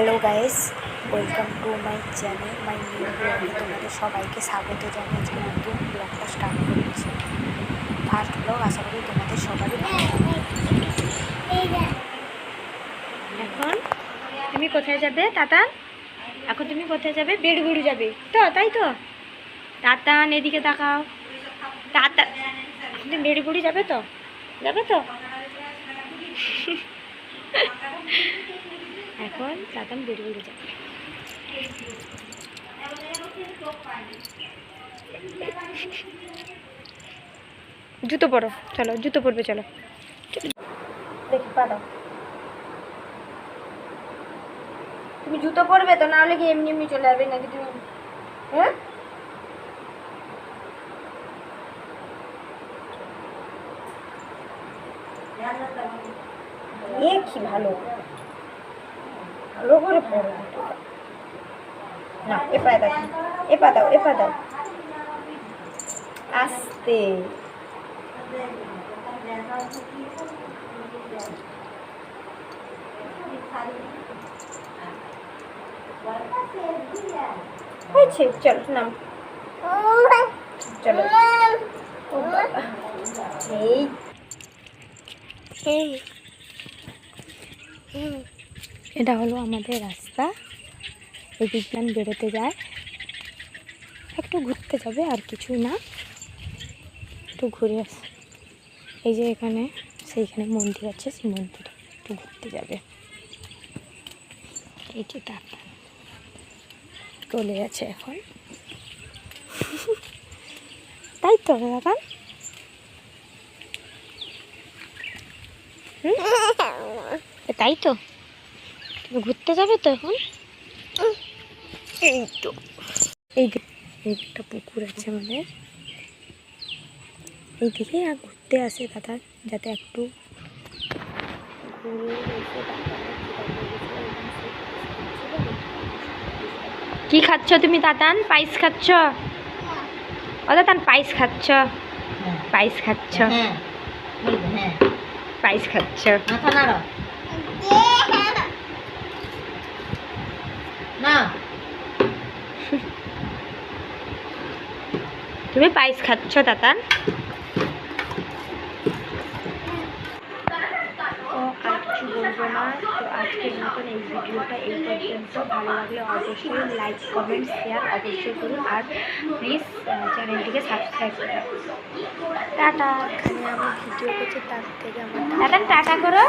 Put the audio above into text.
Hello guys, welcome to my channel, my new ব্লগে তোমাদের সবাইকে স্বাগত জানিয়ে আজকে নতুন ব্লগটা স্টার্ট করেছি। ফার্স্ট ব্লগ, আশা করি তোমাদের সবারই ভালো লাগবে। এখন তুমি কোথায় যাবে তাতান? এখন তুমি কোথায় যাবে? বেড়গুড়ি যাবে তো, তাই তো? তাতান এদিকে তাকাও। তাতান তুমি বেড়গুড়ি যাবে তো? যাবে তো? এখন তাতান বেড়গুড়ি যাবে। জুতো পরো, চলো জুতো পরবে, চলো দেখি পারো। তুমি জুতো পরবে তো, না হলে কি এমনি এমনি চলে যাবে নাকি তুমি? হ্যাঁ, এ কি ভালো ভালো করে পরো জুতোটা। না, এ পায়ে দাও, এ পা দাও, এ পা দাও, আস্তে। হয়েছে, চলো নাম, চলো। ও বাবা, এই এটা হলো আমাদের রাস্তা। এই বিজ্ঞান বেরোতে যায়, একটু ঘুরতে যাবে, আর কিছুই না, একটু ঘুরে আস। এই যে এখানে সেইখানে মন্দির আছে, সেই মন্দিরে একটু ঘুরতে যাবে। এই যে টাকা চলে যাচ্ছে এখন, তাই তো দাদা? তাই তো, তুমি ঘুরতে যাবে তো এখন? এই তো একটা পুকুর আছে আমাদের এইদিকে, আর ঘুরতে আসে দাদা, যাতে একটু ঘুরে এসে। কি খাচ্ছ তুমি তাতান? পায়েস খাচ্ছ? ও তাতান পায়েস খাচ্ছ? পায়েস খাচ্ছ? পায়েস খাচ্ছ? না, তুমি পায়েস খাচ্ছ তাতান? আর কিছু বলবো না। তো আজকের মতন এই ভিডিওটা এই পর্যন্ত। ভালো লাগলে অবশ্যই লাইক, কমেন্ট, শেয়ার অবশ্যই করুন, আর প্লিজ চ্যানেলটিকে সাবস্ক্রাইব করুন। টাটা। এখানে আমি ভিডিও করছি, তার থেকে আমার টাটা করো।